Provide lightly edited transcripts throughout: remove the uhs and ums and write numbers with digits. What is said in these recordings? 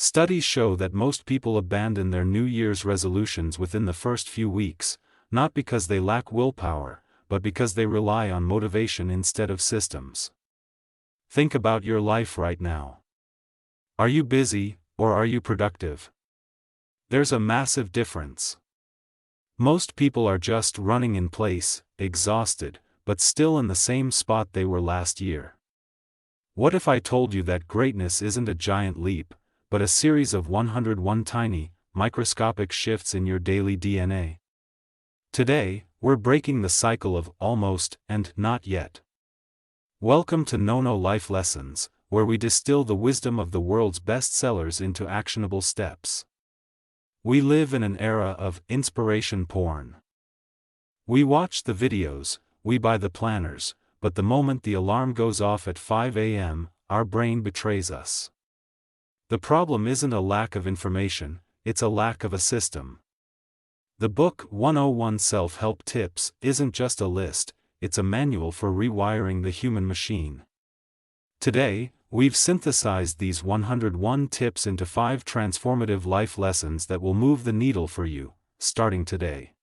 Studies show that most people abandon their New Year's resolutions within the first few weeks, not because they lack willpower, but because they rely on motivation instead of systems. Think about your life right now. Are you busy, or are you productive? There's a massive difference. Most people are just running in place, exhausted, but still in the same spot they were last year. What if I told you that greatness isn't a giant leap, but a series of 101 tiny, microscopic shifts in your daily DNA? Today, we're breaking the cycle of almost and not yet. Welcome to Nono Life Lessons, where we distill the wisdom of the world's best sellers into actionable steps. We live in an era of inspiration porn. We watch the videos, we buy the planners, but the moment the alarm goes off at 5 a.m., our brain betrays us. The problem isn't a lack of information, it's a lack of a system. The book 101 Self-Help Tips isn't just a list, it's a manual for rewiring the human machine. Today, we've synthesized these 101 tips into 5 transformative life lessons that will move the needle for you, starting today.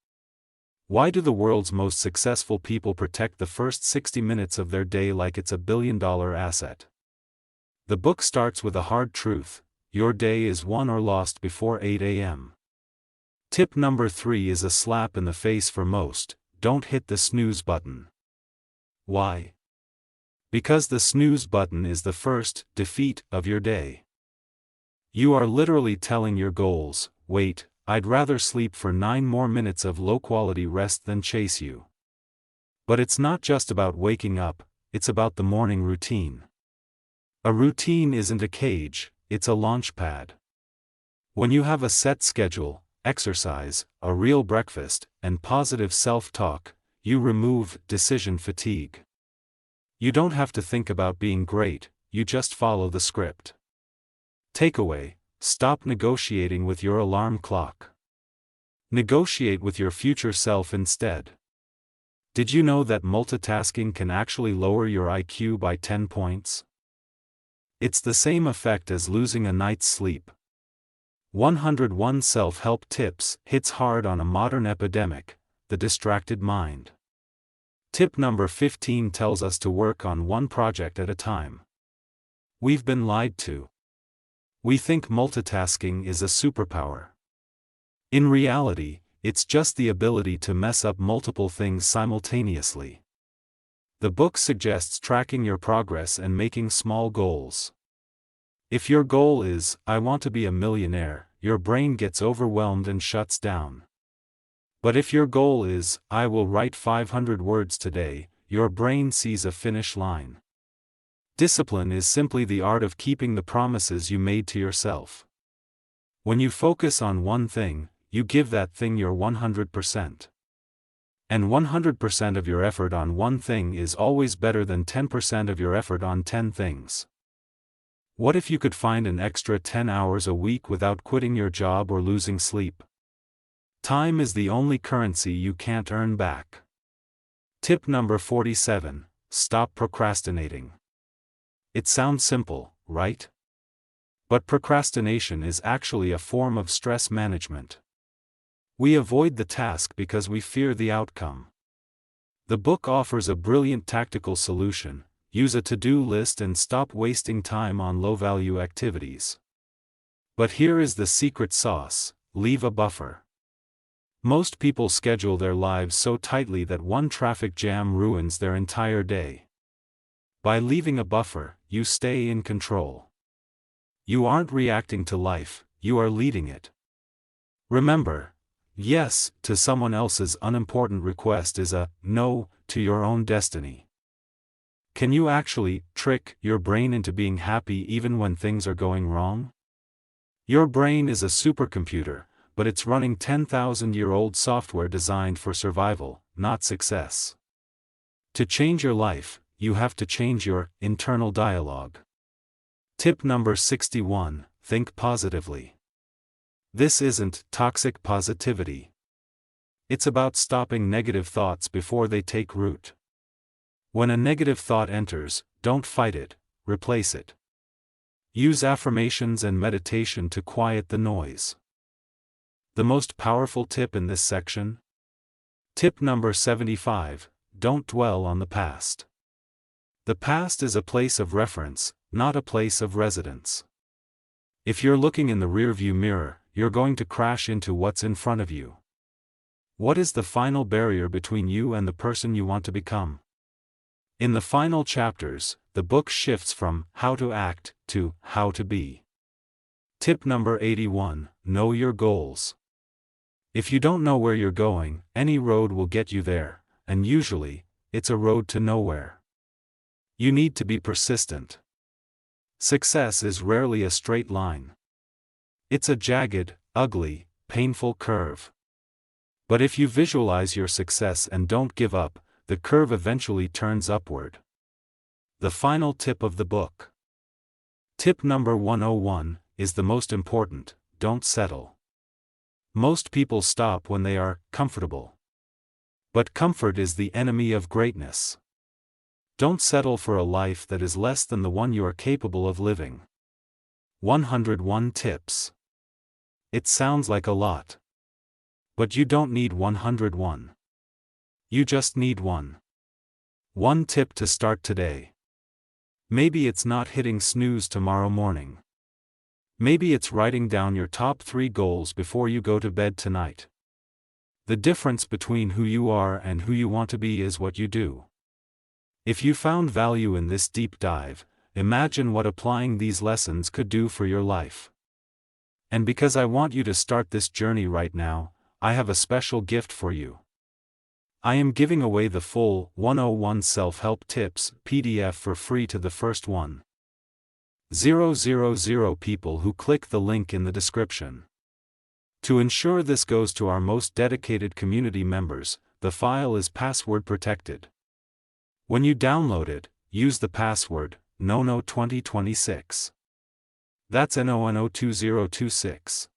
Why do the world's most successful people protect the first 60 minutes of their day like it's a billion-dollar asset? The book starts with a hard truth: your day is won or lost before 8 a.m. Tip number 3 is a slap in the face for most: don't hit the snooze button. Why? Because the snooze button is the first defeat of your day. You are literally telling your goals, wait, I'd rather sleep for 9 more minutes of low-quality rest than chase you. But it's not just about waking up, it's about the morning routine. A routine isn't a cage, it's a launch pad. When you have a set schedule, exercise, a real breakfast, and positive self-talk, you remove decision fatigue. You don't have to think about being great, you just follow the script. Takeaway: stop negotiating with your alarm clock. Negotiate with your future self instead. Did you know that multitasking can actually lower your IQ by 10 points? It's the same effect as losing a night's sleep. 101 Self-Help Tips hits hard on a modern epidemic: the distracted mind. Tip number 15 tells us to work on one project at a time. We've been lied to. We think multitasking is a superpower. In reality, it's just the ability to mess up multiple things simultaneously. The book suggests tracking your progress and making small goals. If your goal is, I want to be a millionaire, your brain gets overwhelmed and shuts down. But if your goal is, I will write 500 words today, your brain sees a finish line. Discipline is simply the art of keeping the promises you made to yourself. When you focus on one thing, you give that thing your 100%. And 100% of your effort on one thing is always better than 10% of your effort on 10 things. What if you could find an extra 10 hours a week without quitting your job or losing sleep? Time is the only currency you can't earn back. Tip number 47: stop procrastinating. It sounds simple, right? But procrastination is actually a form of stress management. We avoid the task because we fear the outcome. The book offers a brilliant tactical solution: use a to-do list and stop wasting time on low-value activities. But here is the secret sauce: leave a buffer. Most people schedule their lives so tightly that one traffic jam ruins their entire day. By leaving a buffer, you stay in control. You aren't reacting to life, you are leading it. Remember, yes to someone else's unimportant request is a no to your own destiny. Can you actually trick your brain into being happy even when things are going wrong? Your brain is a supercomputer, but it's running 10,000-year-old software designed for survival, not success. To change your life, you have to change your internal dialogue. Tip number 61: think positively. This isn't toxic positivity. It's about stopping negative thoughts before they take root. When a negative thought enters, don't fight it, replace it. Use affirmations and meditation to quiet the noise. The most powerful tip in this section? Tip number 75, don't dwell on the past. The past is a place of reference, not a place of residence. If you're looking in the rearview mirror, you're going to crash into what's in front of you. What is the final barrier between you and the person you want to become? In the final chapters, the book shifts from how to act to how to be. Tip number 81, know your goals. If you don't know where you're going, any road will get you there, and usually, it's a road to nowhere. You need to be persistent. Success is rarely a straight line. It's a jagged, ugly, painful curve. But if you visualize your success and don't give up, the curve eventually turns upward. The final tip of the book. Tip number 101 is the most important: don't settle. Most people stop when they are comfortable. But comfort is the enemy of greatness. Don't settle for a life that is less than the one you are capable of living. 101 tips. It sounds like a lot. But you don't need 101. You just need one. One tip to start today. Maybe it's not hitting snooze tomorrow morning. Maybe it's writing down your top 3 goals before you go to bed tonight. The difference between who you are and who you want to be is what you do. If you found value in this deep dive, imagine what applying these lessons could do for your life. And because I want you to start this journey right now, I have a special gift for you. I am giving away the full 101 Self-Help Tips PDF for free to the first 1,000 people who click the link in the description. To ensure this goes to our most dedicated community members, the file is password protected. When you download it, use the password Nono 2026. That's NONO 2026.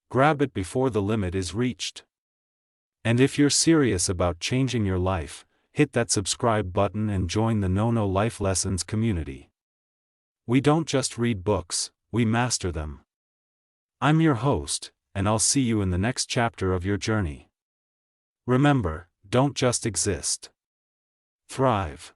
Grab it before the limit is reached. And if you're serious about changing your life, hit that subscribe button and join the Nono Life Lessons community. We don't just read books, we master them. I'm your host, and I'll see you in the next chapter of your journey. Remember, don't just exist. Thrive.